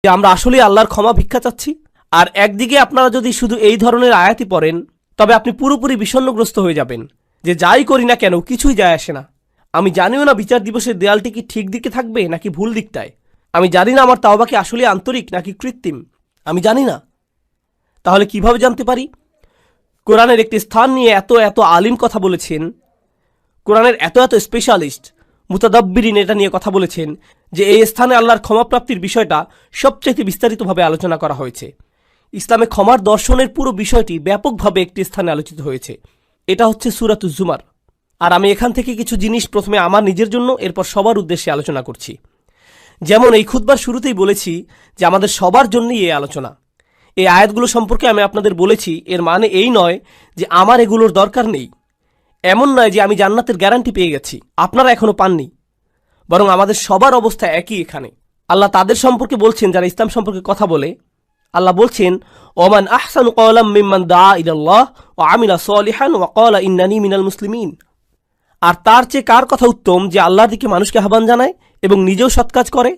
যে আমরা আসলেই আল্লাহর ক্ষমা ভিক্ষা চাচ্ছি। আর একদিকে আপনারা যদি শুধু এই ধরনের আয়াতই পড়েন, তবে আপনি পুরোপুরি বিষণ্ণগ্রস্ত হয়ে যাবেন যে যাই করি না কেন কিছুই যায় আসে না। আমি জানিও না বিচার দিবসের দেয়ালটি কি ঠিক দিকে থাকবে নাকি ভুল দিকটায়। আমি জানি না আমার তাওবা কি আসলে আন্তরিক নাকি কৃত্রিম। আমি জানি না। তাহলে কিভাবে জানতে পারি? কোরআনের একটি স্থান নিয়ে এত এত আলিম কথা বলেছেন, কোরআনের এত এত স্পেশালিস্ট মুতাদাব্বিরিন এটা নিয়ে কথা বলেছেন যে এই স্থানে আল্লাহর ক্ষমাপ্রাপ্তির বিষয়টা সবচাইতে বিস্তারিতভাবে আলোচনা করা হয়েছে। ইসলামে ক্ষমার দর্শনের পুরো বিষয়টি ব্যাপকভাবে একটি স্থানে আলোচিত হয়েছে। এটা হচ্ছে সূরাতুজ জুমার। আর আমি এখান থেকে কিছু জিনিস প্রথমে আমার নিজের জন্য, এরপর সবার উদ্দেশ্যে আলোচনা করছি। যেমন এই খুতবার শুরুতেই বলেছি যে আমাদের সবার জন্যই এই আলোচনা। এই আয়াতগুলো সম্পর্কে আমি আপনাদের বলেছি, এর মানে এই নয় যে আমার এগুলোর দরকার নেই। এমন নয় যে আমি জান্নাতের গ্যারান্টি পেয়ে গেছি, আপনারা এখনো পাননি। বরং আমাদের সবার অবস্থা একই এখানে। আল্লাহ তাদের সম্পর্কে বলছেন যারা ইসলাম সম্পর্কে কথা বলে। আল্লাহ বলছেন, ওমান আহসানু ক্বালাম মিম্মান দাআ ইলাল্লাহ ওয়া আমিলা সলিহান ওয়া ক্বালা ইন্নানি মিনাল মুসলিমিন। আর তার চেয়ে কার কথা উত্তম যে আল্লাহর দিকে মানুষকে আহ্বান জানায় এবং নিজেও সৎ কাজ করে।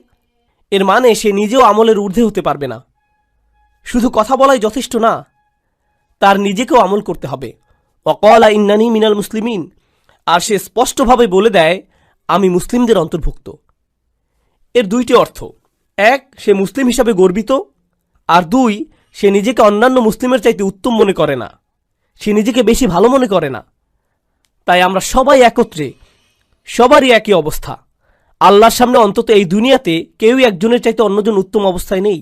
এর মানে সে নিজেও আমলের ঊর্ধ্বে হতে পারবে না। শুধু কথা বলাই যথেষ্ট না, তার নিজেকেও আমল করতে হবে। ওয়া ক্বালা ইন্নানি মিনাল মুসলিমিন। আর সে স্পষ্টভাবে বলে দেয় আমি মুসলিমদের অন্তর্ভুক্ত। এর দুইটি অর্থ। এক, সে মুসলিম হিসাবে গর্বিত। আর দুই, সে নিজেকে অন্যান্য মুসলিমের চাইতে উত্তম মনে করে না, সে নিজেকে বেশি ভালো মনে করে না। তাই আমরা সবাই একত্রে, সবারই একই অবস্থা। আল্লাহর সামনে অন্তত এই দুনিয়াতে কেউই একজনের চাইতে অন্যজন উত্তম অবস্থায় নেই।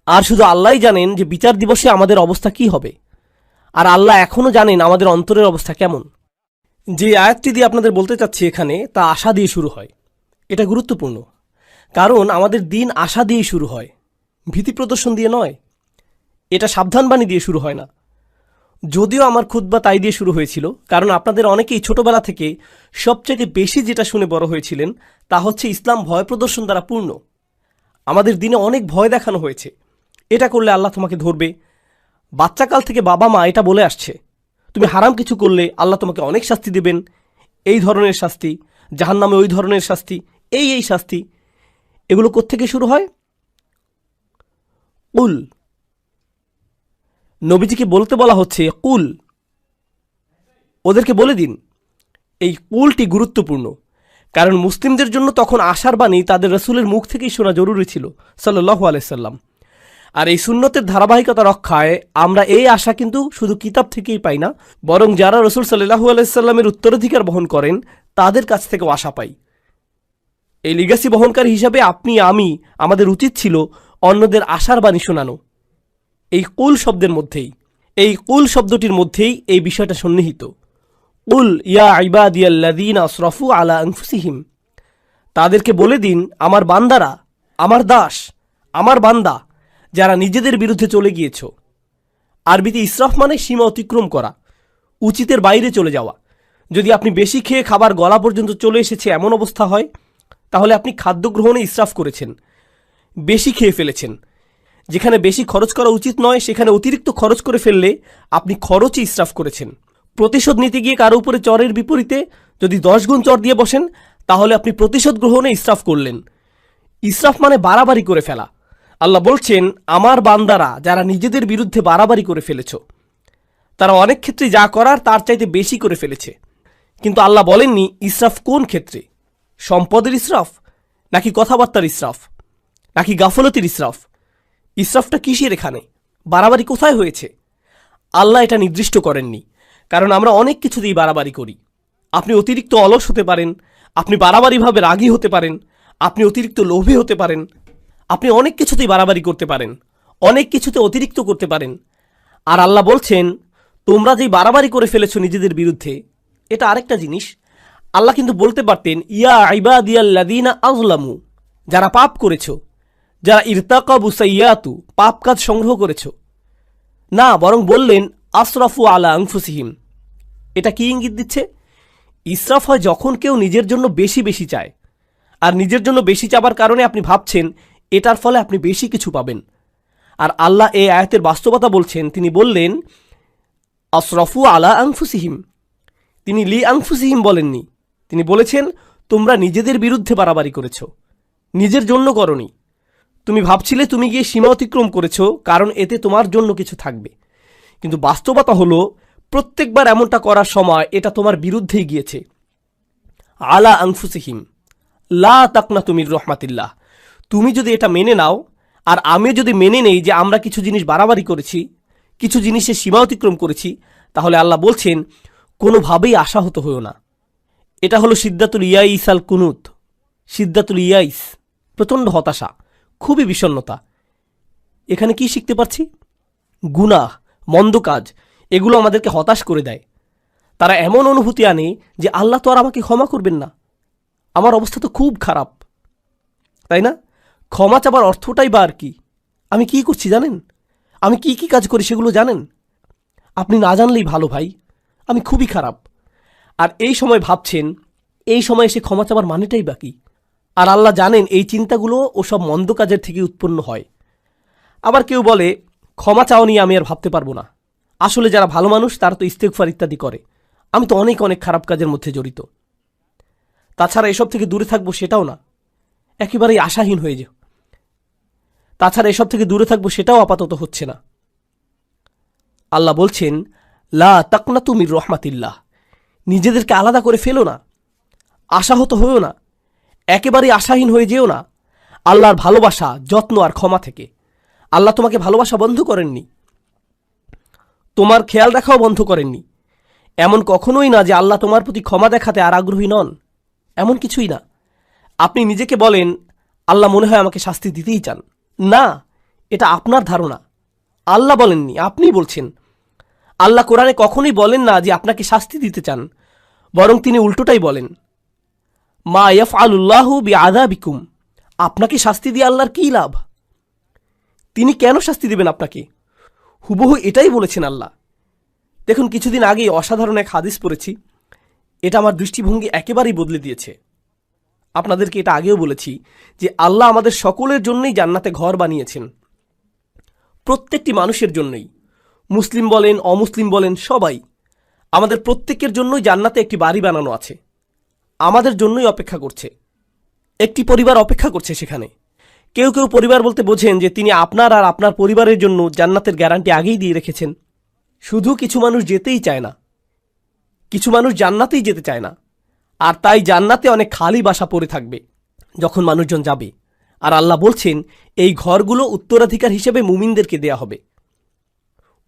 আর শুধু আল্লাহই জানেন যে বিচার দিবসে আমাদের অবস্থা কি হবে। আর আল্লাহ এখনও জানেন আমাদের অন্তরের অবস্থা কেমন। যে আয়াতটি দিয়ে আপনাদের বলতে চাচ্ছি এখানে, তা আশা দিয়ে শুরু হয়। এটা গুরুত্বপূর্ণ, কারণ আমাদের দিন আশা দিয়েই শুরু হয়, ভীতি প্রদর্শন দিয়ে নয়। এটা সাবধানবাণী দিয়ে শুরু হয় না। যদিও আমার খুতবা তাই দিয়ে শুরু হয়েছিল, কারণ আপনাদের অনেকেই ছোটবেলা থেকে সবচেয়ে বেশি যেটা শুনে বড় হয়েছিলেন তা হচ্ছে ইসলাম ভয় প্রদর্শন দ্বারা পূর্ণ। আমাদের দিনে অনেক ভয় দেখানো হয়েছে, এটা করলে আল্লাহ তোমাকে ধরবে। বাচ্চাকাল থেকে বাবা মা এটা বলে আসছে, তুমি হারাম কিছু করলে আল্লাহ তোমাকে অনেক শাস্তি দেবেন, এই ধরনের শাস্তি, জাহান্নামে ওই ধরনের শাস্তি, এই শাস্তি। এগুলো কোত্থেকে শুরু হয়? কুল। নবীজিকে বলতে বলা হচ্ছে কুল, ওদেরকে বলে দিন। এই কুলটি গুরুত্বপূর্ণ, কারণ মুসলিমদের জন্য তখন আশার বাণী তাদের রাসূলের মুখ থেকেই শোনা জরুরি ছিল সাল্লাল্লাহু আলাইহি সাল্লাম। আর এই সুন্নতের ধারাবাহিকতা রক্ষায় আমরা এই আশা কিন্তু শুধু কিতাব থেকেই পাই না, বরং যারা রাসূল সাল্লাল্লাহু আলাইহি সাল্লামের উত্তরাধিকার বহন করেন তাদের কাছ থেকেও আশা পাই। এই লিগাসি বহনকারী হিসাবে আপনি আমি, আমাদের উচিত ছিল অন্যদের আশার বাণী শোনানো। এই কুল শব্দের মধ্যেই, এই কুল শব্দটির মধ্যেই এই বিষয়টা সন্নিহিত। কুল ইয়া ইবাদিয়াল্লাযীনা আসরাফু আলা আনফুসিহিম। তাদেরকে বলে দিন আমার বান্দারা, আমার দাস, আমার বান্দা যারা নিজেদের বিরুদ্ধে চলে গিয়েছ। আরবিতে ইসরাফ মানে সীমা অতিক্রম করা, উচিতের বাইরে চলে যাওয়া। যদি আপনি বেশি খেয়ে খাবার গলা পর্যন্ত চলে এসেছে এমন অবস্থা হয়, তাহলে আপনি খাদ্য গ্রহণে ইসরাফ করেছেন, বেশি খেয়ে ফেলেছেন। যেখানে বেশি খরচ করা উচিত নয় সেখানে অতিরিক্ত খরচ করে ফেললে আপনি খরচই ইসরাফ করেছেন। প্রতিশোধ নিতে গিয়ে কারো উপরে চরের বিপরীতে যদি 10 গুণ চর দিয়ে বসেন, তাহলে আপনি প্রতিশোধ গ্রহণে ইসরাফ করলেন। ইসরাফ মানে বাড়াবাড়ি করে ফেলা। আল্লাহ বলছেন আমার বান্দারা যারা নিজেদের বিরুদ্ধে বাড়াবাড়ি করে ফেলেছ, তারা অনেক ক্ষেত্রে যা করার তার চাইতে বেশি করে ফেলেছে। কিন্তু আল্লাহ বলেননি ইসরাফ কোন ক্ষেত্রে, সম্পদের ইসরাফ নাকি কথাবার্তার ইসরাফ নাকি গাফলতির ইসরাফ। ইসরাফটা কিসের এখানে, বাড়াবাড়ি কোথায় হয়েছে? আল্লাহ এটা নির্দিষ্ট করেননি, কারণ আমরা অনেক কিছুতেই বাড়াবাড়ি করি। আপনি অতিরিক্ত অলস হতে পারেন, আপনি বাড়াবাড়িভাবে রাগী হতে পারেন, আপনি অতিরিক্ত লোভী হতে পারেন, আপনি অনেক কিছুতেই বাড়াবাড়ি করতে পারেন, অনেক কিছুতে অতিরিক্ত করতে পারেন। আর আল্লাহ বলছেন তোমরা যেই বাড়াবাড়ি করে ফেলেছো নিজেদের বিরুদ্ধে, এটা আরেকটা জিনিস। আল্লাহ কিন্তু বলতে পারতেন ইয়া ইবাদিয়াল্লাযীনা আযলামু, যারা পাপ করেছ, যারা ইরতাকাবু সাইয়্যাতু, পাপ কাজ সংগ্রহ করেছ। না, বরং বললেন আসরাফু আলা আনফুসিহিম। এটা কি ইঙ্গিত দিচ্ছে? ইসরাফ হয় যখন কেউ নিজের জন্য বেশি বেশি চায়, আর নিজের জন্য বেশি চাবার কারণে আপনি ভাবছেন এটার ফলে আপনি বেশি কিছু পাবেন। আর আল্লাহ এই আয়াতের বাস্তবতা বলছেন, তিনি বললেন আসরাফু আলা আনফুসিহিম। তিনি লি আনফুসিহিম বলেননি, তিনি বলেছেন তোমরা নিজেদের বিরুদ্ধে বাড়াবাড়ি করেছ, নিজের জন্য করনি। তুমি ভাবছিলে তুমি গিয়ে সীমা অতিক্রম করেছ, কারণ এতে তোমার জন্য কিছু থাকবে। কিন্তু বাস্তবতা হলো প্রত্যেকবার এমনটা করার সময় এটা তোমার বিরুদ্ধেই গিয়েছে। আলা আনফুসিহিম লা তাকনাতু মির রহমাতিল্লাহ। তুমি যদি এটা মেনে নাও, আর আমি যদি মেনে নেই যে আমরা কিছু জিনিস বাড়াবাড়ি করেছি, কিছু জিনিসের সীমা অতিক্রম করেছি, তাহলে আল্লাহ বলছেন কোনোভাবেই আশাহত হয়েও না। এটা হলো সিদ্দাতুল ইয়াইস আল কুনুত। সিদ্দাতুল ইয়াইস, প্রচণ্ড হতাশা, খুবই বিষণ্ণতা। এখানে কি শিখতে পারছি? গুনাহ, মন্দ কাজ, এগুলো আমাদেরকে হতাশ করে দেয়। তারা এমন অনুভূতি আনে যে আল্লাহ তো আর আমাকে ক্ষমা করবেন না, আমার অবস্থা তো খুব খারাপ, তাই না? ক্ষমা চাবার অর্থটাই বা আর কি? আমি কি করছি জানেন? আমি কি কি কাজ করি সেগুলো জানেন? আপনি না জানলেই ভালো ভাই, আমি খুবই খারাপ। আর এই সময় ভাবছেন, এই সময় এসে ক্ষমা চাবার মানেটাই বাকি। আর আল্লাহ জানেন এই চিন্তাগুলো ওসব মন্দ কাজের থেকে উৎপন্ন হয়। আবার কেউ বলে ক্ষমা চাও নিয়ে আমি আর ভাবতে পারবো না। আসলে যারা ভালো মানুষ তারা তো ইস্তেগফার ইত্যাদি করে, আমি তো অনেক অনেক খারাপ কাজের মধ্যে জড়িত। তাছাড়া এসব থেকে দূরে থাকবো সেটাও না, একেবারেই আশাহীন হয়ে যাও। তাছাড়া এসব থেকে দূরে থাকবো সেটাও আপাতত হচ্ছে না। আল্লাহ বলছেন লা তাকনাতু মির রহমাতিল্লাহ। নিজেদেরকে আলাদা করে ফেলো না, আশাহত হয়েও না, একেবারেই আশাহীন হয়ে যেও না আল্লাহর ভালোবাসা, যত্ন আর ক্ষমা থেকে। আল্লাহ তোমাকে ভালোবাসা বন্ধ করেননি, তোমার খেয়াল রাখাও বন্ধ করেননি। এমন কখনোই না যে আল্লাহ তোমার প্রতি ক্ষমা দেখাতে আর আগ্রহী নন, এমন কিছুই না। আপনি নিজেকে বলেন আল্লাহ মনে হয় আমাকে শাস্তি দিতেই চান। না, এটা আপনার ধারণা, আল্লাহ বলেননি, আপনিই বলছেন। আল্লাহ কোরআনে কখনোই বলেন না যে আপনাকে শাস্তি দিতে চান, বরং তিনি উল্টোটাই বলেন মা ইয়াফআলুল্লাহু বিআযাবিকুম। আপনাকে শাস্তি দিয়ে আল্লাহর কী লাভ? তিনি কেন শাস্তি দেবেন আপনাকে? হুবহু এটাই বলেছেন আল্লাহ। দেখুন, কিছুদিন আগেই অসাধারণ এক হাদিস পড়েছি, এটা আমার দৃষ্টিভঙ্গি একেবারেই বদলে দিয়েছে। আপনাদেরকে এটা আগেও বলেছি যে আল্লাহ আমাদের সকলের জন্যই জান্নাতে ঘর বানিয়েছেন, প্রত্যেকটি মানুষের জন্যই, মুসলিম বলেন অমুসলিম বলেন সবাই, আমাদের প্রত্যেকের জন্যই জান্নাতে একটি বাড়ি বানানো আছে, আমাদের জন্যই অপেক্ষা করছে। একটি পরিবার অপেক্ষা করছে সেখানে। কেউ কেউ পরিবার বলতে বোঝেন যে তিনি আপনার আর আপনার পরিবারের জন্য জান্নাতের গ্যারান্টি আগেই দিয়ে রেখেছেন। শুধু কিছু মানুষ যেতেই চায় না, কিছু মানুষ জান্নাতেই যেতে চায় না, আর তাই জান্নাতে অনেক খালি বাসা পড়ে থাকবে যখন মানুষজন যাবে। আর আল্লাহ বলছেন এই ঘরগুলো উত্তরাধিকার হিসেবে মুমিনদেরকে দেয়া হবে।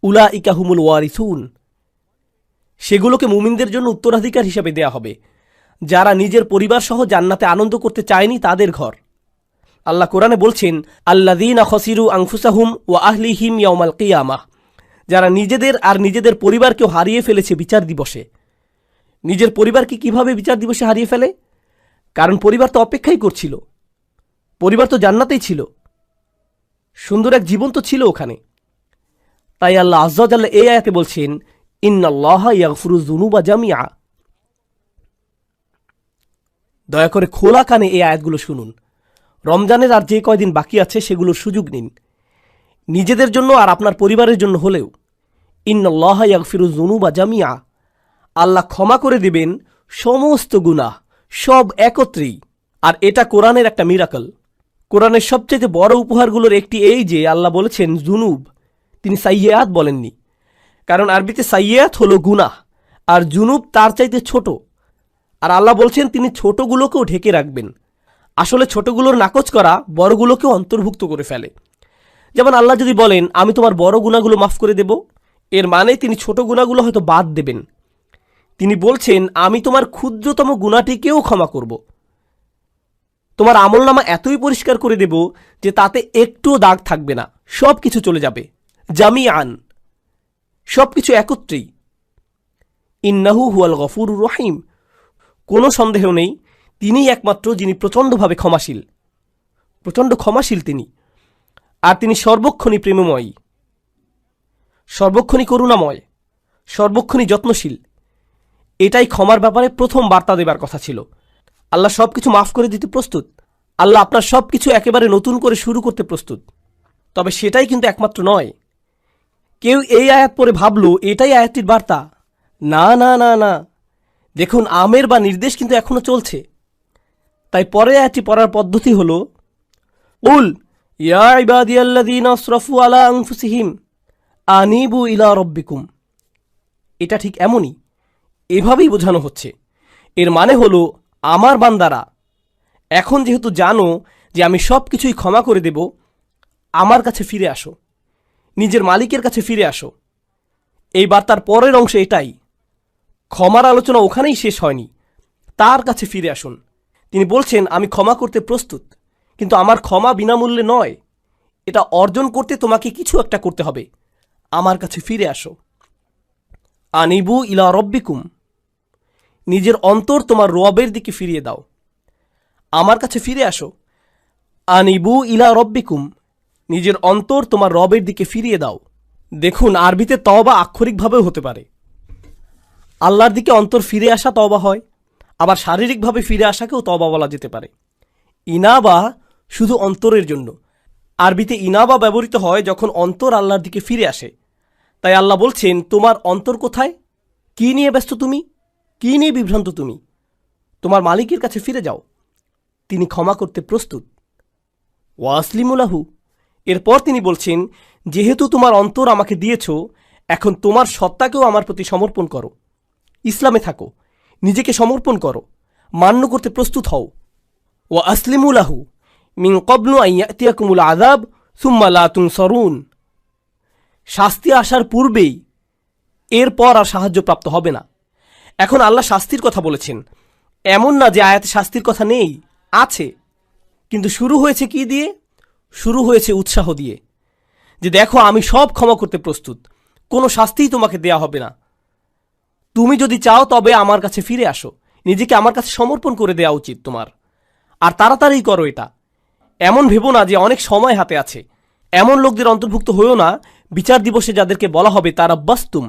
উলাইকা হুমুল ওয়ারিসুন, সেগুলোকে মুমিনদের জন্য উত্তরাধিকার হিসেবে দেয়া হবে। যারা নিজের পরিবার সহ জান্নাতে আনন্দ করতে চায়নি তাদের ঘর। আল্লাহ কোরআনে বলছেন আল্লাযীনা খাসিরু আনফুসাহুম ওয়া আহলিহিম ইয়াওমাল কিয়ামাহ, যারা নিজেদের আর নিজেদের পরিবারকেও হারিয়ে ফেলেছে বিচার দিবসে। নিজের পরিবারকে কিভাবে বিচার দিবসে হারিয়ে ফেলে? কারণ পরিবার তো অপেক্ষাই করছিল, পরিবার তো জান্নাতেই ছিল, সুন্দর এক জীবন তো ছিল ওখানে। তাই আল্লাহ আযজা ওয়া জাল্লা এই আয়াতে বলছেন ইন্নাল্লাহা ইয়াগফিরুয যুনুবা জামিআ। দয়া করে খোলা কানে এই আয়াতগুলো শুনুন। রমজানের আর যে কয়দিন বাকি আছে সেগুলোর সুযোগ নিন, নিজেদের জন্য আর আপনার পরিবারের জন্য হলেও। ইন্নাল্লাহা ইয়াগফিরুয যুনুবা জামিআ, আল্লাহ ক্ষমা করে দিবেন সমস্ত গুনাহ, সব একত্রেই। আর এটা কোরআনের একটা মিরাকল। কোরআনের সবচেয়ে বড় উপহারগুলোর একটি এই যে আল্লাহ বলেছেন জুনুব, তিনি সাইয়্যাত বলেননি। কারণ আরবিতে সাইয়্যাত হলো গুনাহ, আর জুনুব তার চাইতে ছোট। আর আল্লাহ বলছেন তিনি ছোটগুলোকেও ঢেকে রাখবেন। আসলে ছোটগুলোর নাকচ করা বড়গুলোকেও অন্তর্ভুক্ত করে ফেলে। যেমন আল্লাহ যদি বলেন আমি তোমার বড় গুনাহগুলো মাফ করে দেব, এর মানে তিনি ছোট গুনাহগুলো হয়তো বাদ দেবেন। তিনি বলছেন আমি তোমার ক্ষুদ্রতম গুনাহটিকেও ক্ষমা করব, তোমার আমলনামা এতই পরিষ্কার করে দেব যে তাতে একটুও দাগ থাকবে না, সব কিছু চলে যাবে জামিআন, সব কিছু একত্রেই। ইন্নাহু হুয়াল গফুরুর রহিম, কোনো সন্দেহ নেই তিনিই একমাত্র যিনি প্রচণ্ডভাবে ক্ষমাশীল, প্রচণ্ড ক্ষমাশীল তিনি। আর তিনি সর্বক্ষণই প্রেমময়ী, সর্বক্ষণই করুণাময়, সর্বক্ষণই যত্নশীল। এটাই ক্ষমার ব্যাপারে প্রথম বার্তা দেবার কথা ছিল। আল্লাহ সব কিছু মাফ করে দিতে প্রস্তুত, আল্লাহ আপনার সব কিছু একেবারে নতুন করে শুরু করতে প্রস্তুত। তবে সেটাই কিন্তু একমাত্র নয়। কেউ এই আয়াত পড়ে ভাবল এটাই আয়াতটির বার্তা। না না না না, দেখুন আমের বা নির্দেশ কিন্তু এখনো চলছে। তাই পরের আয়াতটি পড়ার পদ্ধতি হল উল ইয়া ইবাদিয়াল্লাযীনা আসরাফু আলা আনফুসিহিম আনিবু ইলা রাব্বিকুম। এটা ঠিক এমনই, এভাবেই বোঝানো হচ্ছে। এর মানে হলো, আমার বান্দারা, এখন যেহেতু জানো যে আমি সব কিছুই ক্ষমা করে দেব, আমার কাছে ফিরে আসো, নিজের মালিকের কাছে ফিরে আসো। এই বার্তার পরের অংশে এটাই। ক্ষমার আলোচনা ওখানেই শেষ হয়নি, তার কাছে ফিরে আসুন। তিনি বলছেন, আমি ক্ষমা করতে প্রস্তুত, কিন্তু আমার ক্ষমা বিনামূল্যে নয়। এটা অর্জন করতে তোমাকে কিছু একটা করতে হবে। আমার কাছে ফিরে আসো। আনিবু ইলা রব্বিকুম, নিজের অন্তর তোমার রবের দিকে ফিরিয়ে দাও। আমার কাছে ফিরে আসো। আনিবু ইলা রব্বিকুম, নিজের অন্তর তোমার রবের দিকে ফিরিয়ে দাও। দেখুন, আরবিতে তওবা আক্ষরিকভাবেও হতে পারে। আল্লাহর দিকে অন্তর ফিরে আসা তওবা হয়, আবার শারীরিকভাবে ফিরে আসাকেও তওবা বলা যেতে পারে। ইনাবা শুধু অন্তরের জন্য। আরবিতে ইনাবা ব্যবহৃত হয় যখন অন্তর আল্লাহর দিকে ফিরে আসে। তাই আল্লাহ বলছেন, তোমার অন্তর কোথায়? কি নিয়ে ব্যস্ত তুমি? কি নিয়ে বিভ্রান্ত তুমি? তোমার মালিকের কাছে ফিরে যাও, তিনি ক্ষমা করতে প্রস্তুত। ওয়াসলিমুলাহু, এরপর তিনি বলছেন, যেহেতু তোমার অন্তর আমাকে দিয়েছ, এখন তোমার সত্তাকেও আমার প্রতি সমর্পণ করো। ইসলামে থাকো, নিজেকে সমর্পণ করো, মান্য করতে প্রস্তুত হও। ওয়া আসলিমুলাহু মিন ক্বাবলু আন ইয়াতিয়াকুমুল আযাব সুম্মা লা তুনসারুন। শাস্তি আসার পূর্বেই, এরপর আর সাহায্যপ্রাপ্ত হবে না। এখন আল্লাহ শাস্তির কথা বলেছেন। এমন না যে আয়াতে শাস্তির কথা নেই, আছে। কিন্তু শুরু হয়েছে কি দিয়ে? শুরু হয়েছে উৎসাহ দিয়ে, যে দেখো আমি সব ক্ষমা করতে প্রস্তুত, কোনো শাস্তিই তোমাকে দেয়া হবে না। তুমি যদি চাও তবে আমার কাছে ফিরে আসো, নিজেকে আমার কাছে সমর্পণ করে দেওয়া উচিত তোমার। আর তাড়াতাড়ি করো এটা। এমন ভেবো না যে অনেক সময় হাতে আছে। এমন লোকদের অন্তর্ভুক্ত হয়েও না বিচার দিবসে যাদেরকে বলা হবে তারা বাস্তুম।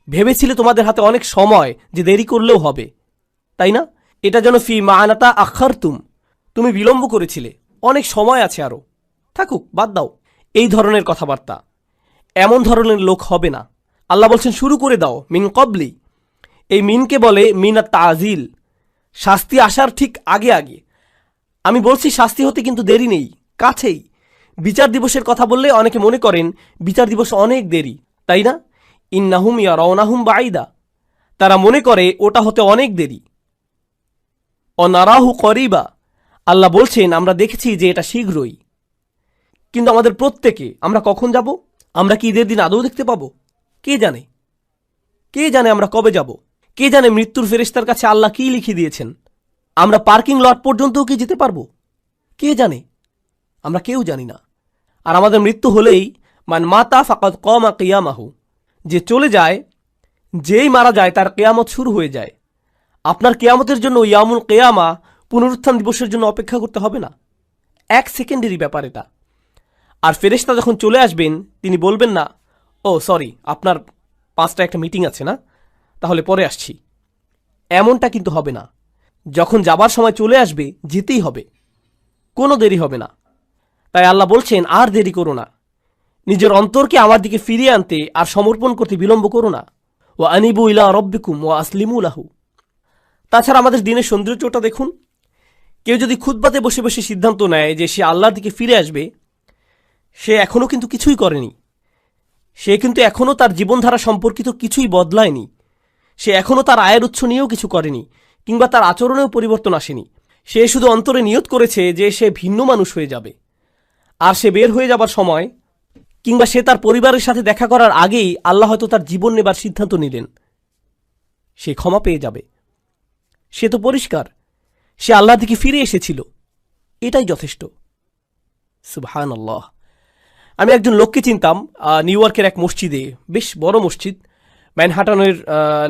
ভেবেছিলে তোমাদের হাতে অনেক সময়, যে দেরি করলেও হবে, তাই না? এটা যেন ফি মাআনাতা আখারতুম, তুমি বিলম্ব করেছিলে, অনেক সময় আছে আরো, থাকুক, বাদ দাও। এই ধরনের কথাবার্তা, এমন ধরনের লোক হবে না। আল্লাহ বলছেন, শুরু করে দাও মিন কবলি। এই মিনকে বলে মিনাত তাজিল, শাস্তি আসার ঠিক আগে আগে। আমি বলছি শাস্তি হতে কিন্তু দেরি নেই, কাছেই। বিচার দিবসের কথা বললে অনেকে মনে করেন বিচার দিবস অনেক দেরি, তাই না? ইন্নাহুম ইয়ারাউনাহুম বাঈদা, তারা মনে করে ওটা হতে অনেক দেরি। অনারাহু করিবা, আল্লাহ বলছেন আমরা দেখেছি যে এটা শীঘ্রই। কিন্তু আমাদের প্রত্যেকে, আমরা কখন যাব? আমরা কি ঈদের দিন আদৌ দেখতে পাবো? কে জানে? কে জানে আমরা কবে যাব? কে জানে মৃত্যুর ফেরেশতার কাছে আল্লাহ কি লিখে দিয়েছেন? আমরা পার্কিং লট পর্যন্তও কি যেতে পারবো? কে জানে? আমরা কেউ জানি না। আর আমাদের মৃত্যু হলেই মান মাতা ফাকাদ কামা কিয়ামাহু, যে চলে যায়, যেই মারা যায় তার কিয়ামত শুরু হয়ে যায়। আপনার কিয়ামতের জন্য ইয়ামুল কিয়ামা, পুনরুত্থান দিবসের জন্য অপেক্ষা করতে হবে না। এক সেকেন্ডেরই ব্যাপার এটা। আর ফেরেশতা যখন চলে আসবেন, তিনি বলবেন না, ও সরি, আপনার 5টা একটা মিটিং আছে না, তাহলে পরে আসছি। এমনটা কিন্তু হবে না। যখন যাবার সময় চলে আসবে, যেতেই হবে, কোনো দেরি হবে না। তাই আল্লাহ বলছেন, আর দেরি করো না, নিজের অন্তরকে আমার দিকে ফিরিয়ে আনতে আর সমর্পণ করতে বিলম্ব করো না। ওয়া আনিবু ইলা রব্বিকুম ওয়া আসলিমু লাহু। তাছাড়া আমাদের দিনের সৌন্দর্যটা দেখুন। কেউ যদি খুতবাতে বসে বসে সিদ্ধান্ত নেয় যে সে আল্লাহর দিকে ফিরে আসবে, সে এখনও কিন্তু কিছুই করেনি। সে কিন্তু এখনও তার জীবনধারা সম্পর্কিত কিছুই বদলায়নি। সে এখনও তার আয়ের উৎস নিয়েও কিছু করেনি, কিংবা তার আচরণেও পরিবর্তন আসেনি। সে শুধু অন্তরে নিয়ত করেছে যে সে ভিন্ন মানুষ হয়ে যাবে। আর সে বের হয়ে যাবার সময়, কিংবা সে তার পরিবারের সাথে দেখা করার আগেই আল্লাহ হয়তো তার জীবন নেবার সিদ্ধান্ত নিলেন। সে ক্ষমা পেয়ে যাবে। সে তো পরিষ্কার, সে আল্লাহর দিকে ফিরে এসেছিল, এটাই যথেষ্ট। সুবহানাল্লাহ। আমি একজন লোককে চিনতাম নিউ ইয়র্কের এক মসজিদে, বেশ বড় মসজিদ, ম্যানহাটনের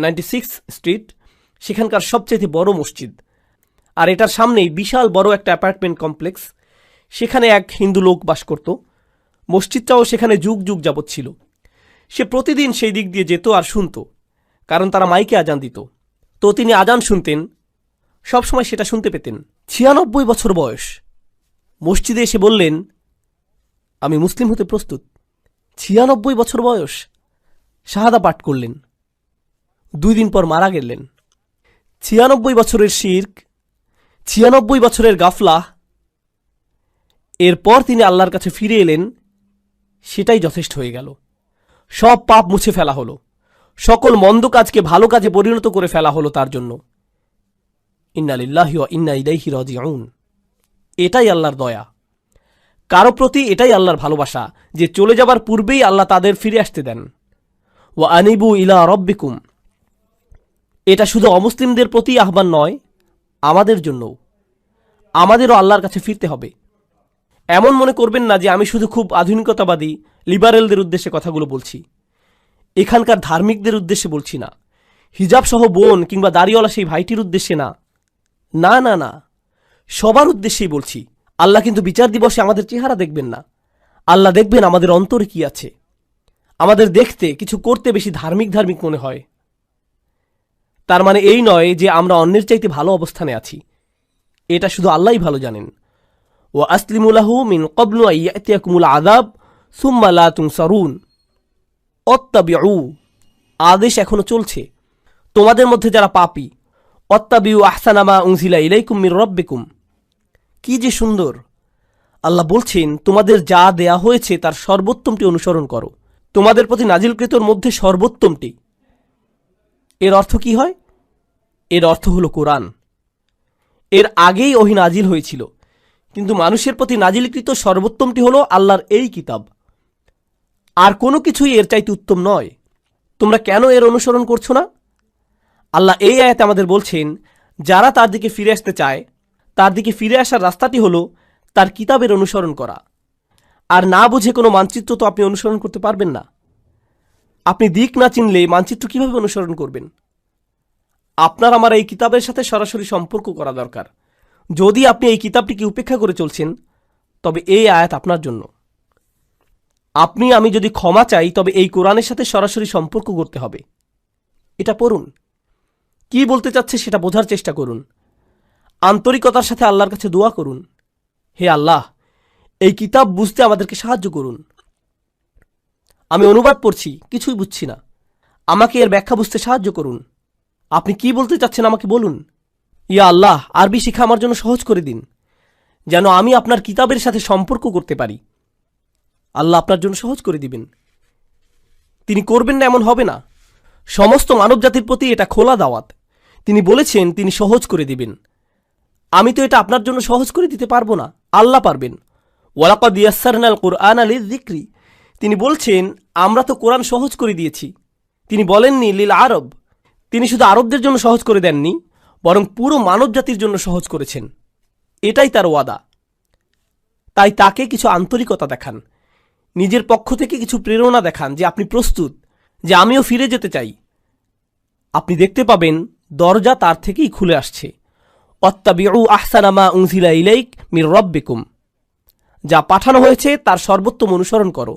96 স্ট্রিট, সেখানকার সবচেয়ে বড় মসজিদ। আর এটার সামনেই বিশাল বড় একটা অ্যাপার্টমেন্ট কমপ্লেক্স। সেখানে এক হিন্দু লোক বাস করত। মসজিদটাও সেখানে যুগ যুগ যাবৎ ছিল। সে প্রতিদিন সেই দিক দিয়ে যেত আর শুনত, কারণ তারা মাইকে আজান দিত। তো তিনি আজান শুনতেন, সবসময় সেটা শুনতে পেতেন। 96 বছর বয়স। মসজিদে এসে বললেন, আমি মুসলিম হতে প্রস্তুত। 96 বছর বয়স। শাহাদা পাঠ করলেন। 2 দিন পর মারা গেলেন। 96 বছরের শিরক, 96 বছরের গাফলা, এরপর তিনি আল্লাহর কাছে ফিরে এলেন, সেটাই যথেষ্ট হয়ে গেল। সব পাপ মুছে ফেলা হলো, সকল মন্দ কাজকে ভালো কাজে পরিণত করে ফেলা হলো তার জন্য। ইন্না লিল্লাহি ওয়া ইন্না ইলাইহি রাজিউন। এটাই আল্লাহর দয়া, কারো প্রতি এটাই আল্লাহর ভালোবাসা যে চলে যাবার পূর্বেই আল্লাহ তাদের ফিরে আসতে দেন। ওয়া আনিবু ইলা রব্বিকুম। এটা শুধু অমুসলিমদের প্রতি আহ্বান নয়, আমাদের জন্যও। আমাদেরও আল্লাহর কাছে ফিরতে হবে। এমন মনে করবেন না যে আমি শুধু খুব আধুনিকতাবাদী লিবারেলদের উদ্দেশ্যে কথাগুলো বলছি, এখানকার ধার্মিকদের উদ্দেশ্যে বলছি না, হিজাব সহ বোন কিংবা দাড়িওয়ালা সেই ভাইটির উদ্দেশ্যে না, না না না, সবার উদ্দেশ্যেই বলছি। আল্লাহ কিন্তু বিচার দিবসে আমাদের চেহারা দেখবেন না, আল্লাহ দেখবেন আমাদের অন্তরে কি আছে। আমাদের দেখতে কিছু করতে বেশি ধার্মিক ধার্মিক মনে হয়, তার মানে এই নয় যে আমরা অন্যের চাইতে ভালো অবস্থানে আছি, এটা শুধু আল্লাহই ভালো জানেন। ওয়া আসলিমু লাহু মিন ক্বাবলু আন ইয়াতিয়াকুমুল আযাব সুম্মা লা তুনসারুন। অত্তাবিউ, আদেশ এখনো চলছে। তোমাদের মধ্যে যারা পাপী, অত্তাবিউ আহসানা মা উনজিলা ইলাইকুম মির রাব্বিকুম। কি যে সুন্দর! আল্লাহ বলছেন, তোমাদের যা দেয়া হয়েছে তার সর্বোত্তমটি অনুসরণ করো, তোমাদের প্রতি নাজিলকৃতর মধ্যে সর্বোত্তমটি। এর অর্থ কি হয়? এর অর্থ হলো কোরআন। এর আগেই ওহী নাজিল হয়েছিল, কিন্তু মানুষের প্রতি নাজিলকৃত সর্বোত্তমটি হলো আল্লাহর এই কিতাব। আর কোনো কিছুই এর চাইতে উত্তম নয়। তোমরা কেন এর অনুসরণ করছো না? আল্লাহ এই আয়াতে আমাদের বলছেন, যারা তার দিকে ফিরে আসতে চায়, তার দিকে ফিরে আসার রাস্তাটি হলো তার কিতাবের অনুসরণ করা। আর না বুঝে কোনো মানচিত্র তো আপনি অনুসরণ করতে পারবেন না। আপনি দিক না চিনলে মানচিত্র কিভাবে অনুসরণ করবেন? আপনার আমার এই কিতাবের সাথে সরাসরি সম্পর্ক করা দরকার। যদি আপনি এই কিতাবটিকে উপেক্ষা করে চলছেন, তবে এই আয়াত আপনার জন্য। আপনি আমি যদি ক্ষমা চাই, তবে এই কোরআনের সাথে সরাসরি সম্পর্ক করতে হবে। এটা পড়ুন, কি বলতে চাচ্ছে সেটা বোঝার চেষ্টা করুন, আন্তরিকতার সাথে আল্লাহর কাছে দোয়া করুন, হে আল্লাহ, এই কিতাব বুঝতে আমাদেরকে সাহায্য করুন। আমি অনুবাদ পড়ছি, কিছুই বুঝছি না, আমাকে এর ব্যাখ্যা বুঝতে সাহায্য করুন। আপনি কি বলতে চাচ্ছেন আমাকে বলুন। ইয়া আল্লাহ, আরবি শিখা আমার জন্য সহজ করে দিন, যেন আমি আপনার কিতাবের সাথে সম্পর্ক করতে পারি। আল্লাহ আপনার জন্য সহজ করে দিবেন। তিনি করবেন না এমন হবে না। সমস্ত মানব জাতির প্রতি এটা খোলা দাওয়াত। তিনি বলেছেন তিনি সহজ করে দিবেন। আমি তো এটা আপনার জন্য সহজ করে দিতে পারবো না, আল্লাহ পারবেন। ওয়ালাকাদ ইয়াসসারনাল কুরআনা লিযিকরি। তিনি বলছেন আমরা তো কোরআন সহজ করে দিয়েছি। তিনি বলেননি লিল আরব। তিনি শুধু আরবদের জন্য সহজ করে দেননি, বরং পুরো মানব জাতির জন্য সহজ করেছেন। এটাই তার ওয়াদা। তাই তাকে কিছু আন্তরিকতা দেখান, নিজের পক্ষ থেকে কিছু প্রেরণা দেখান যে আপনি প্রস্তুত, যে আমিও ফিরে যেতে চাই। আপনি দেখতে পাবেন দরজা তার থেকেই খুলে আসছে। অত্তাবিউ আহসানা মা উনজিলা ইলাইক মির রাব্বিকুম। যা পাঠানো হয়েছে তার সর্বোত্তম অনুসরণ করো।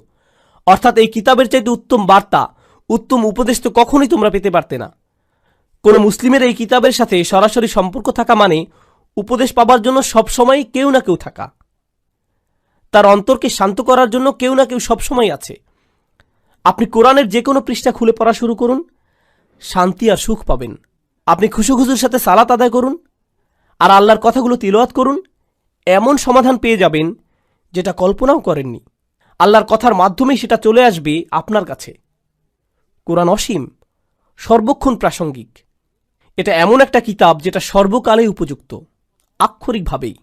অর্থাৎ এই কিতাবের চাইতে উত্তম বার্তা, উত্তম উপদেশ তো কখনোই তোমরা পেতে পারতে না। কোনো মুসলিমের এই কিতাবের সাথে সরাসরি সম্পর্ক থাকা মানে উপদেশ পাবার জন্য সবসময় কেউ না কেউ থাকা, তার অন্তরকে শান্ত করার জন্য কেউ না কেউ সবসময় আছে। আপনি কোরআনের যে কোনো পৃষ্ঠা খুলে পড়া শুরু করুন, শান্তি আর সুখ পাবেন। আপনি খুশুখুজুর সাথে সালাত আদায় করুন আর আল্লাহর কথাগুলো তিলাওয়াত করুন, এমন সমাধান পেয়ে যাবেন যেটা কল্পনাও করেননি। আল্লাহর কথার মাধ্যমেই সেটা চলে আসবে আপনার কাছে। কোরআন অসীম, সর্বক্ষণ প্রাসঙ্গিক। এটা এমন একটা কিতাব যেটা সর্বকালেই উপযুক্ত, আক্ষরিকভাবেই।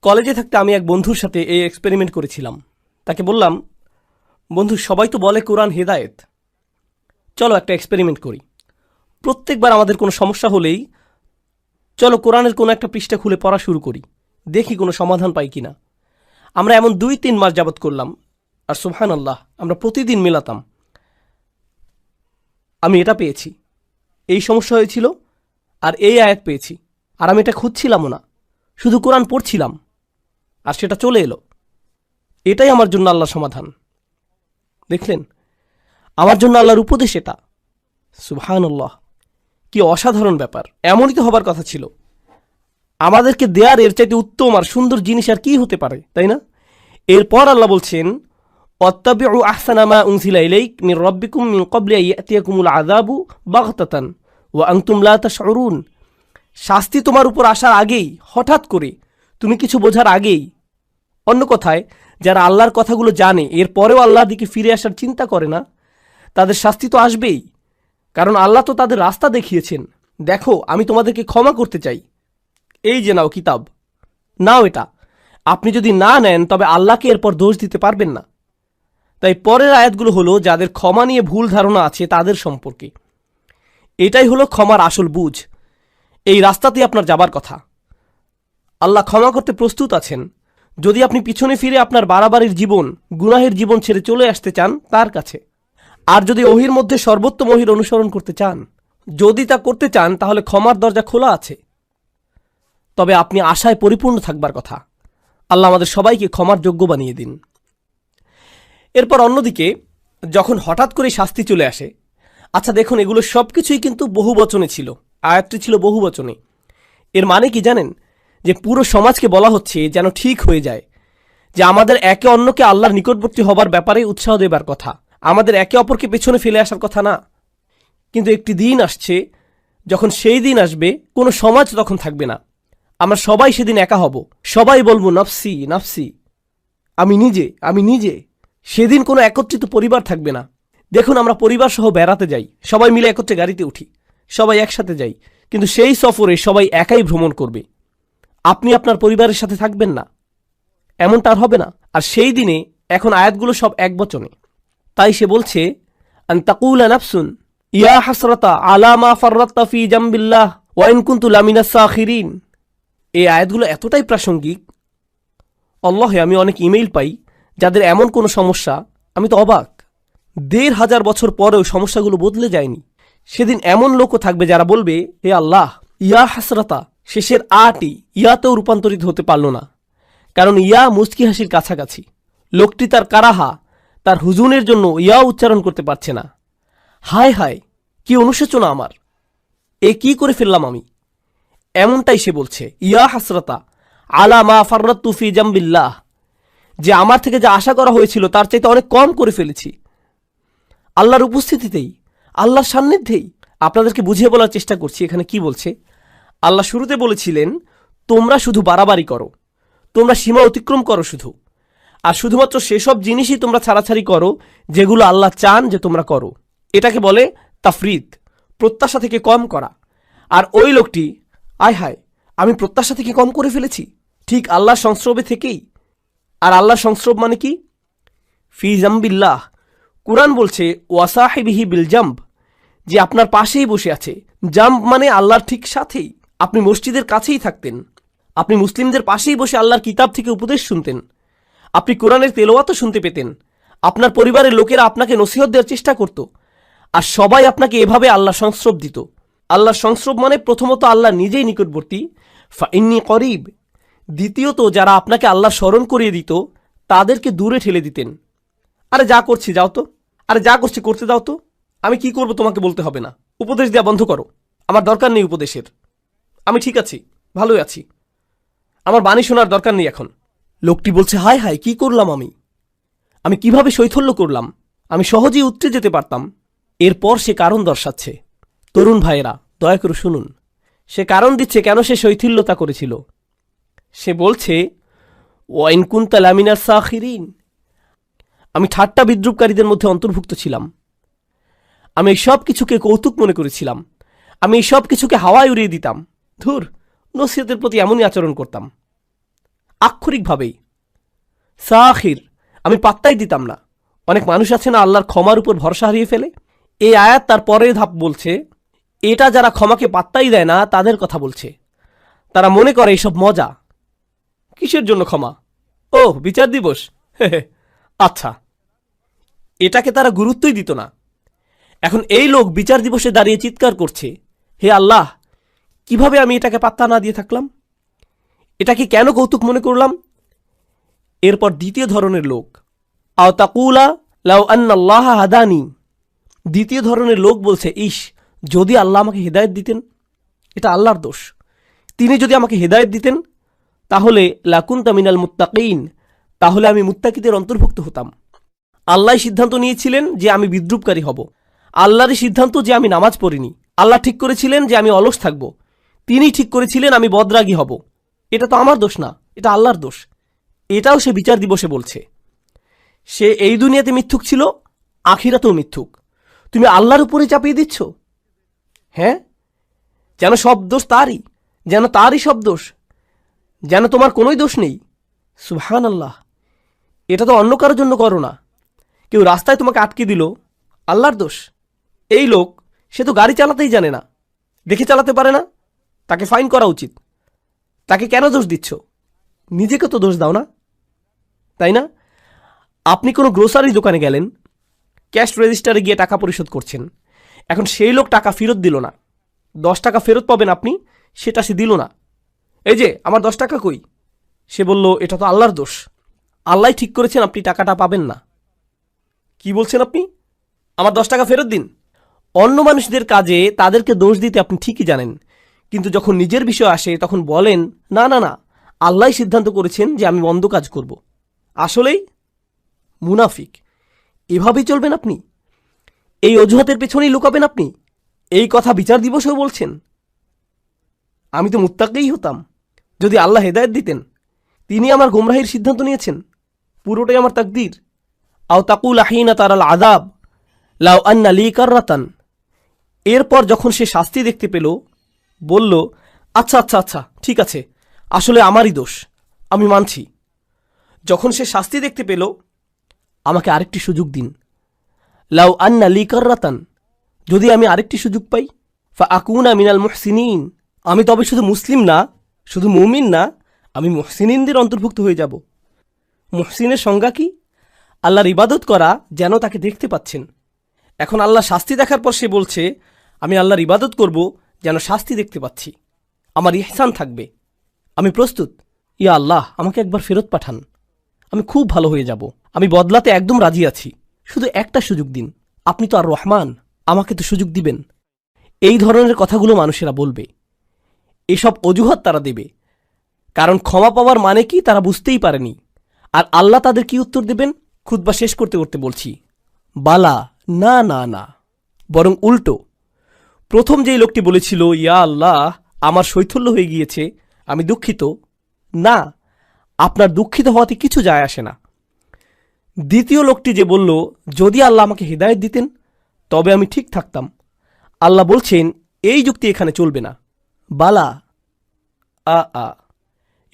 কলেজে থাকতে আমি এক বন্ধুর সাথে এই এক্সপেরিমেন্ট করেছিলাম। তাকে বললাম, বন্ধু, সবাই তো বলে কোরআন হেদায়েত, চলো একটা এক্সপেরিমেন্ট করি। প্রত্যেকবার আমাদের কোনো সমস্যা হলেই চলো কোরআনের কোনো একটা পৃষ্ঠা খুলে পড়া শুরু করি, দেখি কোনো সমাধান পাই কিনা। আমরা এমন 2-3 মাস যাবৎ করলাম, আর সুবহানাল্লাহ, আমরা প্রতিদিন মেলাতাম। আমি এটা পেয়েছি, এই সমস্যা হয়েছিল, আর এই আয়াত পেয়েছি, আর আমি এটা খুঁজছিলামও না, শুধু কোরআন পড়ছিলাম আর সেটা চলে এলো। এটাই আমার জন্য আল্লাহর সমাধান। দেখলেন, আমার জন্য আল্লাহর উপদেশ এটা। সুবহানাল্লাহ, কি অসাধারণ ব্যাপার! এমনই তো হবার কথা ছিল। আমাদেরকে দেয়ার এর চাইতে উত্তম আর সুন্দর জিনিস আর কি হতে পারে, তাই না? এরপর আল্লাহ বলছেন, অত্তাবিউ আহসানা মা উনজিলা ইলাইক মির রাব্বিকুম মিন ক্বাবলি আন ইয়াতিয়াকুমুল আযাবু বাগতাতান ওয়া আনতুম লা তাশউরুন। শাস্তি তোমার উপর আসার আগেই, হঠাৎ করে, তুমি কিছু বোঝার আগেই। অন্য কথায়, যারা আল্লাহর কথাগুলো জানে এরপরেও আল্লাহর দিকে ফিরে আসার চিন্তা করে না, তাদের শাস্তি তো আসবেই। কারণ আল্লাহ তো তাদের রাস্তা দেখিয়েছেন, দেখো আমি তোমাদেরকে ক্ষমা করতে চাই, এই যে নাও কিতাব, নাও এটা। আপনি যদি না নেন তবে আল্লাহকে এরপর দোষ দিতে পারবেন না। তাই পরের আয়াতগুলো হলো যাদের ক্ষমা নিয়ে ভুল ধারণা আছে তাদের সম্পর্কে। এটাই হলো ক্ষমার আসল বুঝ। এই রাস্তাতেই আপনার যাবার কথা। আল্লাহ ক্ষমা করতে প্রস্তুত আছেন যদি আপনি পিছনে ফিরে আপনার বাড়াবাড়ির জীবন, গুনাহের জীবন ছেড়ে চলে আসতে চান তার কাছে। আর যদি ওহির মধ্যে সর্বোত্তম ওহির অনুসরণ করতে চান, যদি তা করতে চান, তাহলে ক্ষমার দরজা খোলা আছে। তবে আপনি আশায় পরিপূর্ণ থাকবার কথা। আল্লাহ আমাদের সবাইকে ক্ষমার যোগ্য বানিয়ে দিন। এরপর অন্যদিকে যখন হঠাৎ করে শাস্তি চলে আসে, আচ্ছা দেখুন, এগুলো সব কিছুই কিন্তু বহু বচনে ছিল, আয়াতটি ছিল বহু বচনে। এর মানে কি জানেন? যে পুরো সমাজকে বলা হচ্ছে যেন ঠিক হয়ে যায় যে আমাদের একে অন্যকে আল্লাহর নিকটবর্তী হবার ব্যাপারে উৎসাহ দেবার কথা, আমাদের একে অপরকে পেছনে ফেলে আসার কথা না। কিন্তু একটি দিন আসছে, যখন সেই দিন আসবে কোনো সমাজ তখন থাকবে না। আমরা সবাই সেদিন একা হব, সবাই বলবো নফসি নফসি, আমি নিজে আমি নিজে। সেদিন কোনো একত্রিত পরিবার থাকবে না। দেখুন, আমরা পরিবার সহ বেড়াতে যাই, সবাই মিলে একত্রে গাড়িতে উঠি, সবাই একসাথে যাই, কিন্তু সেই সফরে সবাই একাই ভ্রমণ করবে। আপনি আপনার পরিবারের সাথে থাকবেন না, এমনটা আর হবে না। আর সেই দিনে এখন আয়াতগুলো সব এক বচনে। তাই সে বলছে আন তাকুলা নাফসুন ইয়া হাসরাতা আলা মা ফাররাততা ফি জামবিল্লাহ ওয়া ইন কুনতু লামিনাস সাখিরিন। এই আয়াতগুলো এতটাই প্রাসঙ্গিক, আল্লাহে আমি অনেক ইমেইল পাই যাদের এমন কোনো সমস্যা, আমি তো অবাক। ১,৫০০ বছর পরেও সমস্যাগুলো বদলে যায়নি। সেদিন এমন লোকও থাকবে যারা বলবে, হে আল্লাহ, ইয়া হাসরাতা শেষের আটি ইয়াতেও রূপান্তরিত হতে পারল না, কারণ ইয়া মুচকি হাসির কাছাকাছি। লোকটি তার কারাহা, তার হুজুনের জন্য ইয়া উচ্চারণ করতে পারছে না। হায় হায়, কি অনুশোচনা আমার, এ কি করে ফেললাম আমি। এমনটাই সে বলছে, ইয়া হাসরাতা আলা মা ফাররাততু ফি জামবিল্লাহ, যে আমার থেকে যা আশা করা হয়েছিল তার চাইতে অনেক কম করে ফেলেছি। আল্লাহর উপস্থিতিতেই, আল্লাহর সান্নিধ্যেই। আপনাদেরকে বুঝিয়ে বলার চেষ্টা করছি এখানে কি বলছে। আল্লাহ শুরুতে বলেছিলেন, তোমরা শুধু বাড়াবাড়ি করো, তোমরা সীমা অতিক্রম করো শুধু, আর শুধুমাত্র সেসব জিনিসই তোমরা ছাড়াছাড়ি করো যেগুলো আল্লাহ চান যে তোমরা করো। এটাকে বলে তাফরিদ, প্রত্যাশা থেকে কম করা। আর ওই লোকটি, আয় হায়, আমি প্রত্যাশা থেকে কম করে ফেলেছি, ঠিক আল্লাহর সংস্রবে থেকেই। আর আল্লাহর সংস্রব মানে কি? ফি জামবিল্লাহ। কুরআন বলছে ওয়াসাহিবিহি বিল জাম্ব, যে আপনার পাশেই বসে আছে। জাম্ব মানে আল্লাহর ঠিক সাথেই। আপনি মসজিদের কাছেই থাকতেন, আপনি মুসলিমদের পাশেই বসে আল্লাহর কিতাব থেকে উপদেশ শুনতেন, আপনি কোরআনের তেলাওয়াতও শুনতে পেতেন, আপনার পরিবারের লোকেরা আপনাকে নসিহত দেওয়ার চেষ্টা করত, আর সবাই আপনাকে এভাবে আল্লাহর সংস্রব দিত। আল্লাহর সংস্রব মানে প্রথমত আল্লাহ নিজেই নিকটবর্তী, ফাইন্নী করিব। দ্বিতীয়ত যারা আপনাকে আল্লাহ স্মরণ করিয়ে দিত তাদেরকে দূরে ঠেলে দিতেন। আরে যা করছি যাও তো, আরে যা করছি করতে দাও তো, আমি কি করব তোমাকে বলতে হবে না, উপদেশ দেওয়া বন্ধ করো, আমার দরকার নেই উপদেশের, আমি ঠিক আছি, ভালোই আছি, আমার বাণী শোনার দরকার নেই এখন। লোকটি বলছে, হায় হায়, কি করলাম আমি কিভাবে শৈথল্য করলাম, আমি সহজেই উতরে যেতে পারতাম। এরপর সে কারণ দর্শাচ্ছে। তরুণ ভাইয়েরা, দয়া করে শুনুন, সে কারণ দিচ্ছে কেন সে শৈথিল্যতা করেছিল। সে বলছে, ওয়াইন কুনতা লামিনাস সাখিরিন, আমি ঠাট্টা বিদ্রুপকারীদের মধ্যে অন্তর্ভুক্ত ছিলাম। আমি এই সব কিছুকে কৌতুক মনে করেছিলাম, আমি এই সব কিছুকে হাওয়ায় উড়িয়ে দিতাম। ধুর, নসিহতের প্রতি এমনই আচরণ করতাম, আক্ষরিকভাবেই। সাখির, আমি পাত্তাই দিতাম না। অনেক মানুষ আছে না আল্লাহর ক্ষমার উপর ভরসা হারিয়ে ফেলে। এই আয়াত তার পরের ধাপ বলছে, এটা যারা ক্ষমাকে পাত্তাই দেয় না তাদের কথা বলছে। তারা মনে করে এসব মজা, কিসের জন্য ক্ষমা? ও বিচার দিবস, আচ্ছা, এটাকে তারা গুরুত্বই দিত না। এখন এই লোক বিচার দিবসে দাঁড়িয়ে চিৎকার করছে, হে আল্লাহ, কিভাবে আমি এটাকে পাত্তা না দিয়ে থাকলাম, এটাকে কেন কৌতুক মনে করলাম। এরপর দ্বিতীয় ধরনের লোক, আও তাকুলা লাউ আন্নাল্লাহ হাদানি, দ্বিতীয় ধরনের লোক বলছে, ইস, যদি আল্লাহ আমাকে হেদায়েত দিতেন। এটা আল্লাহর দোষ। তিনি যদি আমাকে হেদায়েত দিতেন তাহলে লাকুনতা মিনাল মুত্তাকিন, তাহলে আমি মুত্তাকিদের অন্তর্ভুক্ত হতাম। আল্লাহ সিদ্ধান্ত নিয়েছিলেন যে আমি বিদ্রুপকারী হব, আল্লাহরই সিদ্ধান্ত যে আমি নামাজ পড়িনি। আল্লাহ ঠিক করেছিলেন যে আমি অলস থাকব, তিনি ঠিক করেছিলেন আমি বদরাগী হব। এটা তো আমার দোষ না, এটা আল্লাহর দোষ। এটাও সে বিচার দিবসে বলছে। সে এই দুনিয়াতে মিথ্যুক ছিল, আখিরাতেও মিথ্যুক। তুমি আল্লাহর উপরে চাপিয়ে দিচ্ছ। হ্যাঁ, যেন সব দোষ তারই, যেন তারই সব দোষ, যেন তোমার কোনোই দোষ নেই। সুবহানাল্লাহ, এটা তো অন্য কারোর জন্য করো না। কেউ রাস্তায় তোমাকে আটকে দিল, আল্লাহর দোষ। এই লোক, সে তো গাড়ি চালাতেই জানে না, দেখে চালাতে পারে না, তাকে ফাইন করা উচিত। তাকে কেন দোষ দিচ্ছ? নিজেকে তো দোষ দাও না, তাই না? আপনি কোনো গ্রোসারি দোকানে গেলেন, ক্যাশ রেজিস্টারে গিয়ে টাকা পরিশোধ করছেন। এখন সেই লোক টাকা ফেরত দিল না, 10 টাকা ফেরত পাবেন আপনি, সেটা সে দিল না। এই যে আমার 10 টাকা কই? সে বলল, এটা তো আল্লাহর দোষ, আল্লাহ ঠিক করেছেন আপনি টাকাটা পাবেন না। কি বলছেন আপনি? আমার 10 টাকা ফেরত দিন। অন্য মানুষদের কাজে তাদেরকে দোষ দিতে আপনি ঠিকই জানেন, কিন্তু যখন নিজের বিষয় আসে তখন বলেন, না না না, আল্লাহ সিদ্ধান্ত করেছেন যে আমি মন্দ কাজ করব। আসলেই মুনাফিক। এভাবেই চলবেন আপনি? এই অজুহাতের পেছনেই লুকাবেন আপনি? এই কথা বিচার দিবসেও বলছেন? আমি তো মুত্তাকিই হতাম যদি আল্লাহ হেদায়েত দিতেন। তিনি আমার গোমরাহির সিদ্ধান্ত নিয়েছেন, পুরোটাই আমার তাকদীর। আও তাকুল আহিনা তারাল আযাব লাউ আন্না লি কাররাতান। এরপর যখন সে শাস্তি দেখতে পেল, বলল, আচ্ছা আচ্ছা আচ্ছা, ঠিক আছে, আসলে আমারই দোষ, আমি মানছি। যখন সে শাস্তি দেখতে পেল, আমাকে আরেকটি সুযোগ দিন। লাউ আন্না লি কাররাতান, যদি আমি আরেকটি সুযোগ পাই, ফা আকুনা মিনাল মুহসিনিন, আমি তবে শুধু মুসলিম না, শুধু মুমিন না, আমি মুহসিনিনদের অন্তর্ভুক্ত হয়ে যাব। মুহসিনের সংজ্ঞা কি? আল্লাহর ইবাদত করা যেন তাকে দেখতে পাচ্ছেন। এখন আল্লাহ শাস্তি দেখার পর সে বলছে, আমি আল্লাহর ইবাদত করব যেন শাস্তি দেখতে পাচ্ছি, আমার ইহসান থাকবে, আমি প্রস্তুত। ইয়া আল্লাহ, আমাকে একবার ফেরত পাঠান, আমি খুব ভালো হয়ে যাব, আমি বদলাতে একদম রাজি আছি, শুধু একটা সুযোগ দিন, আপনি তো আর রহমান, আমাকে তো সুযোগ দিবেন। এই ধরনের কথাগুলো মানুষেরা বলবে, এসব অজুহাত তারা দেবে, কারণ ক্ষমা পাওয়ার মানে কি তারা বুঝতেই পারেনি। আর আল্লাহ তাদের কি উত্তর দেবেন? খুতবা শেষ করতে করতে বলছি, বালা, না না না, বরং উল্টো। প্রথম যেই লোকটি বলেছিল, ইয়া আল্লাহ, আমার শৈথল্য হয়ে গিয়েছে, আমি দুঃখিত, না, আপনার দুঃখিত হওয়াতে কিছু যায় আসে না। দ্বিতীয় লোকটি যে বলল, যদি আল্লাহ আমাকে হিদায়ত দিতেন তবে আমি ঠিক থাকতাম, আল্লাহ বলছেন এই যুক্তি এখানে চলবে না। বালা,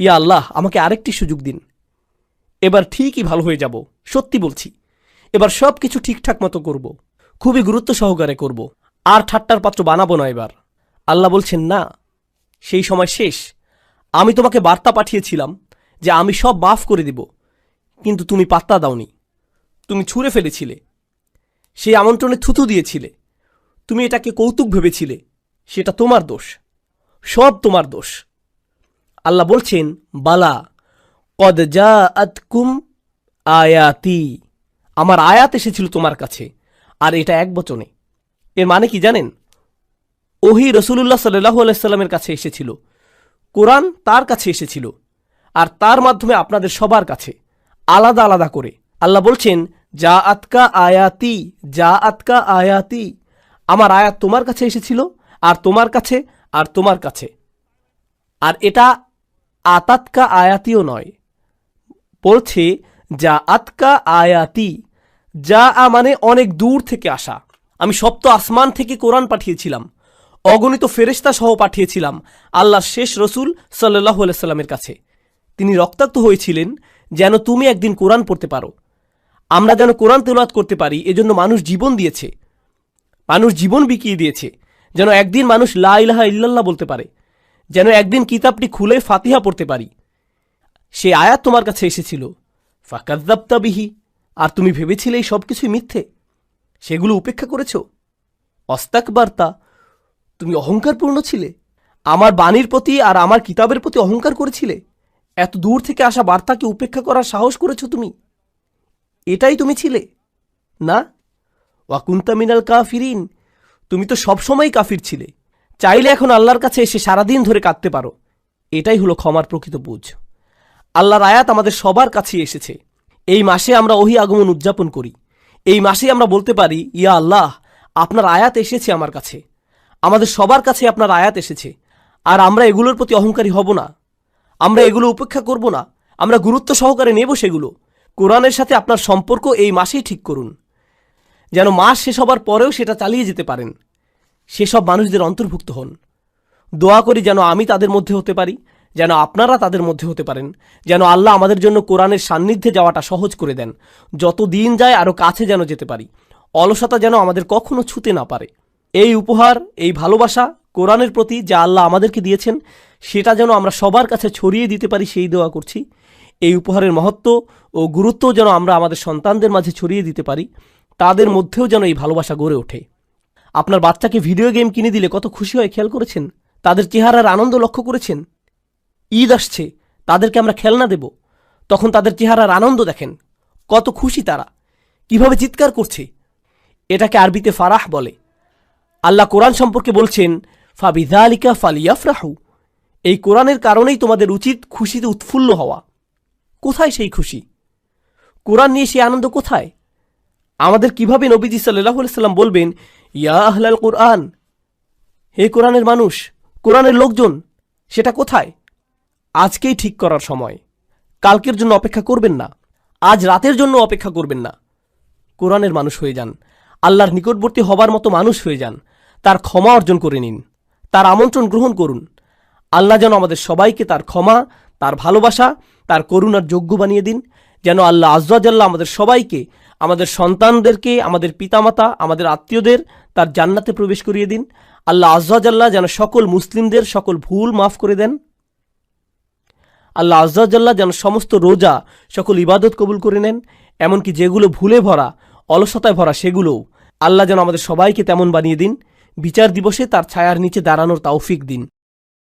ইয়া আল্লাহ, আমাকে আরেকটি সুযোগ দিন, এবার ঠিকই ভালো হয়ে যাব, সত্যি বলছি, এবার সব কিছু ঠিকঠাক মতো করব, খুবই গুরুত্ব সহকারে করব, আর ঠাট্টার পাত্র বানাবো না এবার। আল্লাহ বলছেন, না, সেই সময় শেষ। আমি তোমাকে বার্তা পাঠিয়েছিলাম যে আমি সব মাফ করে দেব, কিন্তু তুমি পাত্তা দাওনি, তুমি ছুঁড়ে ফেলেছিলে, সেই আমন্ত্রণে থুতু দিয়েছিলে, তুমি এটাকে কৌতুক ভেবেছিলে, সেটা তোমার দোষ, সব তোমার দোষ। আল্লাহ বলছেন, বালা, কদ জাআতকুম আয়াতি, আমার আয়াত এসেছিল তোমার কাছে, আর এটা এক বচনে। এর মানে কি জানেন? ওহী রাসূলুল্লাহ সাল্লাল্লাহু আলাইহি সাল্লামের কাছে এসেছিল, কোরআন তার কাছে এসেছিল, আর তার মাধ্যমে আপনাদের সবার কাছে আলাদা আলাদা করে। আল্লাহ বলছেন, যা আতকা আয়াতি, যা আতকা আয়াতি, আমার আয়াত তোমার কাছে এসেছিল, আর তোমার কাছে, আর তোমার কাছে। আর এটা আতাতকা আয়াতিও নয়, বলছে যা আতকা আয়াতি। যা মানে অনেক দূর থেকে আসা। আমি সপ্ত আসমান থেকে কোরআন পাঠিয়েছিলাম, অগণিত ফেরেশতা সহ পাঠিয়েছিলাম আল্লাহর শেষ রসুল সাল্লাল্লাহু আলাইহি সাল্লামের কাছে। তিনি রক্তাক্ত হয়েছিলেন যেন তুমি একদিন কোরআন পড়তে পারো, আমরা যেন কোরআন তেলাওয়াত করতে পারি। এজন্য মানুষ জীবন দিয়েছে, মানুষ জীবন বিকিয়ে দিয়েছে, যেন একদিন মানুষ লা ইলাহা ইল্লাল্লাহ বলতে পারে, যেন একদিন কিতাবটি খুলে ফাতিহা পড়তে পারি। সে আয়াত তোমার কাছে এসেছিল, ফাকাযযাবতা বিহি, আর তুমি ভেবেছিলে এই সব কিছুই মিথ্যে, সেগুলো উপেক্ষা করেছ। অস্তাকবারতা, তুমি অহংকারপূর্ণ ছিলে, আমার বাণীর প্রতি আর আমার কিতাবের প্রতি অহংকার করেছিলে, এত দূর থেকে আসা বার্তাকে উপেক্ষা করার সাহস করেছ তুমি, এটাই তুমি ছিলে না? ওয়াকুনতা মিনাল কাফিরিন, তুমি তো সবসময় কাফির ছিলে। চাইলে এখন আল্লাহর কাছে এসে সারাদিন ধরে কাঁদতে পারো, এটাই হলো ক্ষমার প্রকৃত বুঝ। আল্লাহর আয়াত আমাদের সবার কাছেই এসেছে। এই মাসে আমরা ওহী আগমন উদযাপন করি, এই মাসেই আমরা বলতে পারি, ইয়া আল্লাহ, আপনার আয়াত এসেছে আমার কাছে, আমাদের সবার কাছে আপনার আয়াত এসেছে, আর আমরা এগুলোর প্রতি অহংকারী হব না, আমরা এগুলো উপেক্ষা করব না, আমরা গুরুত্ব সহকারে নেব সেগুলো। কোরআনের সাথে আপনার সম্পর্ক এই মাসেই ঠিক করুন, যেন মাস শেষ হবার পরেও সেটা চালিয়ে যেতে পারেন। সেসব মানুষদের অন্তর্ভুক্ত হন। দোয়া করি যেন আমি তাদের মধ্যে হতে পারি, যেন আপনারা তাদের মধ্যে হতে পারেন, যেন আল্লাহ আমাদের জন্য কোরআনের সান্নিধ্যে যাওয়াটা সহজ করে দেন। যত দিন যায় আরও কাছে যেন যেতে পারি, অলসতা যেন আমাদের কখনো ছুতে না পারে। এই উপহার, এই ভালোবাসা কোরআনের প্রতি যা আল্লাহ আমাদেরকে দিয়েছেন, সেটা যেন আমরা সবার কাছে ছড়িয়ে দিতে পারি, সেই দোয়া করছি। এই উপহারের মহত্ব ও গুরুত্ব যেন আমরা আমাদের সন্তানদের মাঝে ছড়িয়ে দিতে পারি, তাদের মধ্যেও যেন এই ভালোবাসা গড়ে ওঠে। আপনার বাচ্চাকে ভিডিও গেম কিনে দিলে কত খুশি হয় খেয়াল করেছেন? তাদের চেহারার আনন্দ লক্ষ্য করেছেন? ঈদ আসছে, তাদেরকে আমরা খেলনা দেব, তখন তাদের চেহারার আনন্দ দেখেন, কত খুশি তারা, কিভাবে চিৎকার করছে। এটাকে আরবিতে ফারাহ বলে। আল্লাহ কোরআন সম্পর্কে বলছেন, ফাবিযালিকা ফালিয়াফরাহু। এই কোরআনের কারণেই তোমাদের উচিত খুশিতে উৎফুল্ল হওয়া। কোথায় সেই খুশি? কোরআন নিয়ে সেই আনন্দ কোথায়? আমাদের কিভাবে নবীজি সাল্লাল্লাহু আলাইহি সাল্লাম বলবেন, ইয়া আহলাল কোরআন, হে কোরআনের মানুষ, কোরআনের লোকজন, সেটা কোথায়? আজকেই ঠিক করার সময়। কালকের জন্য অপেক্ষা করবেন না, আজ রাতের জন্য অপেক্ষা করবেন না। কোরআনের মানুষ হয়ে যান, আল্লাহর নিকটবর্তী হবার মতো মানুষ হয়ে যান, তার ক্ষমা অর্জন করে নিন, তার আমন্ত্রণ গ্রহণ করুন। আল্লাহ যেন আমাদের সবাইকে তার ক্ষমা, তার ভালোবাসা, তার করুণার যোগ্য বানিয়ে দিন। যেন আল্লাহ আয্যা ওয়া জাল্লা আমাদের সবাইকে, আমাদের সন্তানদেরকে, আমাদের পিতামাতা, আমাদের আত্মীয়দের তার জান্নাতে প্রবেশ করিয়ে দিন। আল্লাহ আয্যা ওয়া জাল্লা যেন সকল মুসলিমদের সকল ভুল মাফ করে দেন। আল্লাহ আয্যা ওয়া জাল্লা যেন সমস্ত রোজা, সকল ইবাদত কবুল করে নেন, এমনকি যেগুলো ভুলে ভরা, অলসতায় ভরা, সেগুলোও আল্লাহ যেন আমাদের সবাইকে তেমন বানিয়ে দিন। বিচার দিবসে তার ছায়ার নিচে দাঁড়ানোর তৌফিক দিন।